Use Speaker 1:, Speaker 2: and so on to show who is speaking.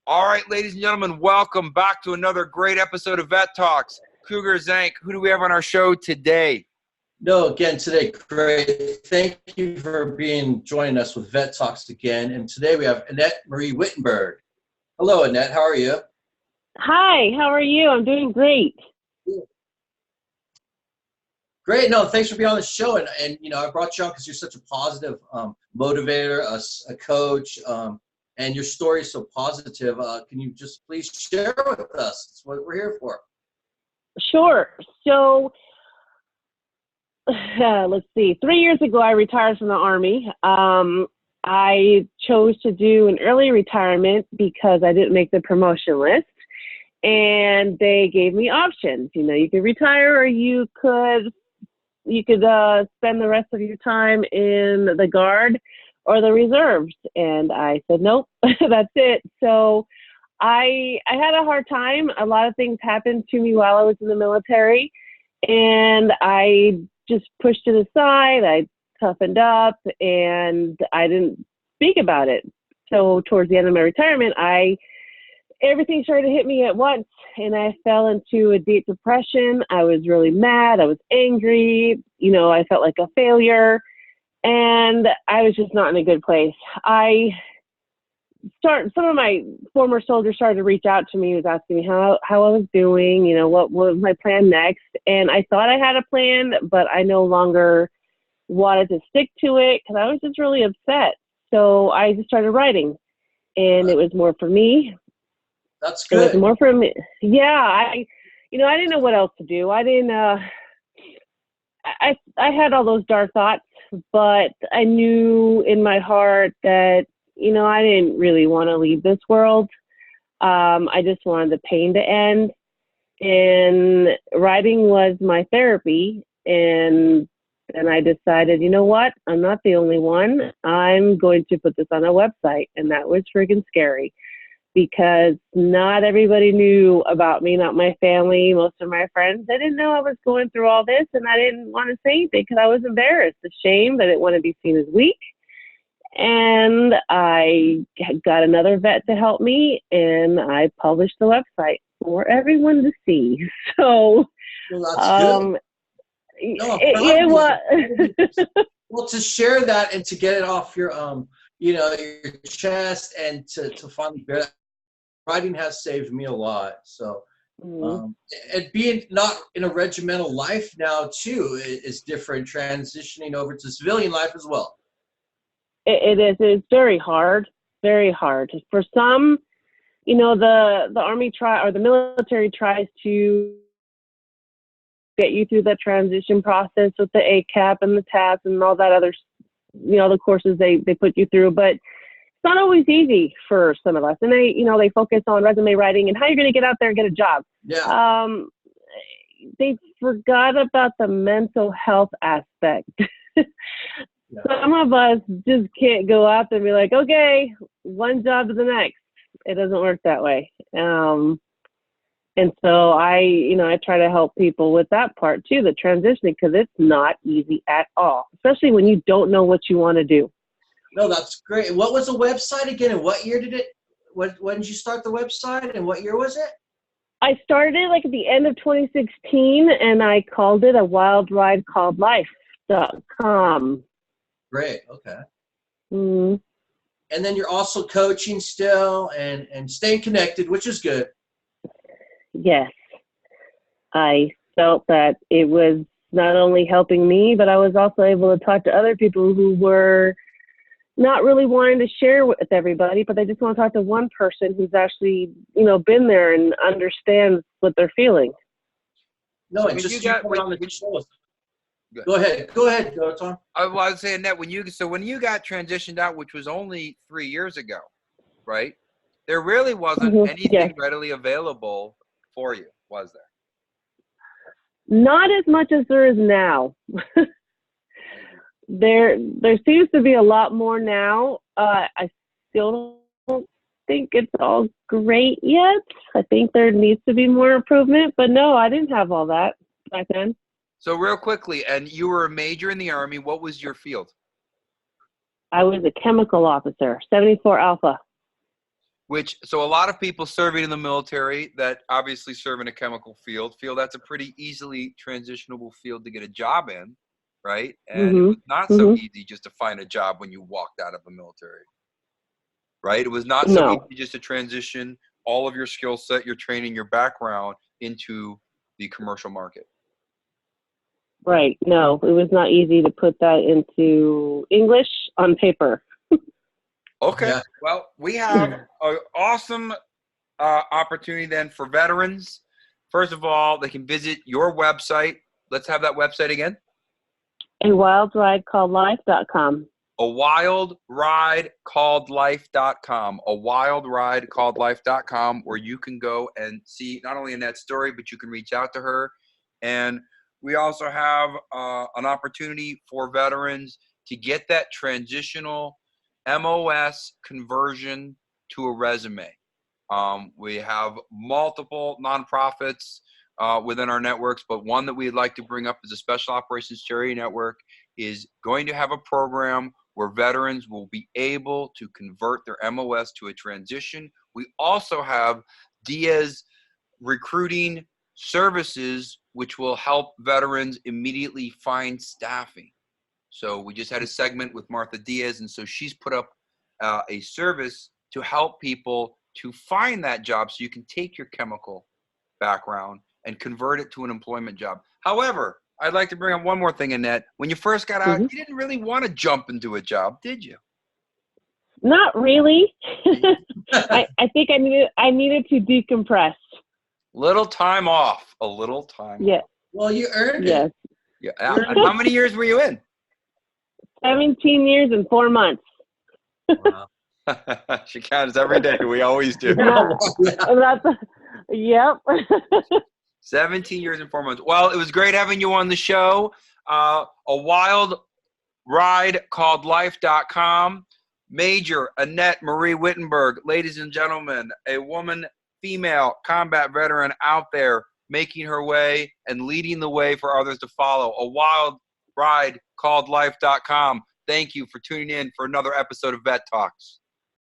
Speaker 1: All right, ladies and gentlemen, welcome back to another great episode of Vet Talks. Cougar Zank, who do we have on our show today?
Speaker 2: No, again, today, great. Thank you for joining us with Vet Talks again. And today we have Annette Marie Whittenberger. Hello, Annette. How are you?
Speaker 3: Hi, how are you? I'm doing great.
Speaker 2: Great. No, thanks for being on the show. And I brought you on because you're such a positive motivator, a coach, and your story is so positive. Can you just please share with us? That's what we're here for.
Speaker 3: Sure. So, let's see. 3 years ago, I retired from the Army. I chose to do an early retirement because I didn't make the promotion list. And they gave me options. You could retire or you could spend the rest of your time in the Guard or the reserves. And I said, nope, that's it. So I had a hard time. A lot of things happened to me while I was in the military, and I just pushed it aside. I toughened up, and I didn't speak about it. So towards the end of my retirement, everything started to hit me at once, and I fell into a deep depression. I was really mad. I was angry. I felt like a failure, and I was just not in a good place. Some of my former soldiers started to reach out to me, was asking me how I was doing, what was my plan next. And I thought I had a plan, but I no longer wanted to stick to it because I was just really upset. So I just started writing, and it was more for me.
Speaker 2: That's good.
Speaker 3: It was more for me. Yeah. I didn't know what else to do. I had all those dark thoughts, but I knew in my heart that, I didn't really want to leave this world. I just wanted the pain to end. And writing was my therapy. And then I decided, you know what? I'm not the only one. I'm going to put this on a website. And that was friggin' scary because not everybody knew about me, not my family, most of my friends. They didn't know I was going through all this, and I didn't want to say anything because I was embarrassed, ashamed. I didn't want to be seen as weak. And I got another vet to help me, and I published the website for everyone to see. So,
Speaker 2: well, that's good.
Speaker 3: It was.
Speaker 2: Well, to share that and to get it off your your chest, and to finally bear that. Writing has saved me a lot. So, and being not in a regimental life now too is different. Transitioning over to civilian life as well.
Speaker 3: It is. It's very hard. Very hard for some. The Army the military tries to get you through that transition process with the ACAP and the TAPS and all that other, the courses they put you through, but it's not always easy for some of us. And they focus on resume writing and how you're going to get out there and get a job.
Speaker 2: Yeah.
Speaker 3: They forgot about the mental health aspect.
Speaker 2: Yeah.
Speaker 3: Some of us just can't go out there and be like, okay, one job to the next. It doesn't work that way. And so I try to help people with that part too, the transitioning, because it's not easy at all, especially when you don't know what you want to do.
Speaker 2: No, that's great. What was the website again, and what year when did you start the website, and what year was it?
Speaker 3: I started at the end of 2016, and I called it awildridecalledlife.com.
Speaker 2: Great. Okay.
Speaker 3: Mm-hmm.
Speaker 2: And then you're also coaching still and staying connected, which is good.
Speaker 3: Yes. I felt that it was not only helping me, but I was also able to talk to other people who were not really wanting to share with everybody, but they just want to talk to one person who's actually, been there and understands what they're feeling.
Speaker 2: No, and just keep on the show. Go ahead, Tom.
Speaker 1: I was saying that when you got transitioned out, which was only 3 years ago, right? There really wasn't anything readily available for you, was there?
Speaker 3: Not as much as there is now. There seems to be a lot more now. I still don't think it's all great yet. I think there needs to be more improvement, but no, I didn't have all that back then.
Speaker 1: So real quickly, and you were a major in the Army. What was your field?
Speaker 3: I was a chemical officer, 74 Alpha.
Speaker 1: So a lot of people serving in the military that obviously serve in a chemical field feel that's a pretty easily transitionable field to get a job in, right? And it was not so easy just to find a job when you walked out of the military, right? It was not so easy just to transition all of your skill set, your training, your background into the commercial market.
Speaker 3: Right. No, it was not easy to put that into English on paper.
Speaker 1: Okay.
Speaker 2: Yeah.
Speaker 1: Well, we have an awesome opportunity then for veterans. First of all, they can visit your website. Let's have that website again.
Speaker 3: awildridecalledlife.com.
Speaker 1: awildridecalledlife.com. awildridecalledlife.com, where you can go and see not only Annette's story, but you can reach out to her. And we also have an opportunity for veterans to get that transitional MOS conversion to a resume. We have multiple nonprofits within our networks, but one that we'd like to bring up as a special operations charity network is going to have a program where veterans will be able to convert their MOS to a transition. We also have Diaz recruiting services, which will help veterans immediately find staffing. So we just had a segment with Martha Diaz, and so she's put up a service to help people to find that job so you can take your chemical background and convert it to an employment job. However, I'd like to bring up one more thing, Annette. When you first got out, you didn't really want to jump into a job, did you?
Speaker 3: Not really. I think I needed to decompress.
Speaker 1: Little time off. A little time off.
Speaker 2: Well, you earned it.
Speaker 1: Yeah. And how many years were you in?
Speaker 3: 17 years and 4 months.
Speaker 2: Wow.
Speaker 1: She counts every day. We always do.
Speaker 3: Yep.
Speaker 1: 17 years and 4 months. Well, it was great having you on the show. A wild ride called life.com. Major Annette Marie Whittenberger, ladies and gentlemen, a woman, female combat veteran out there making her way and leading the way for others to follow. A wild ride called life.com. Thank you for tuning in for another episode of Vet Talks.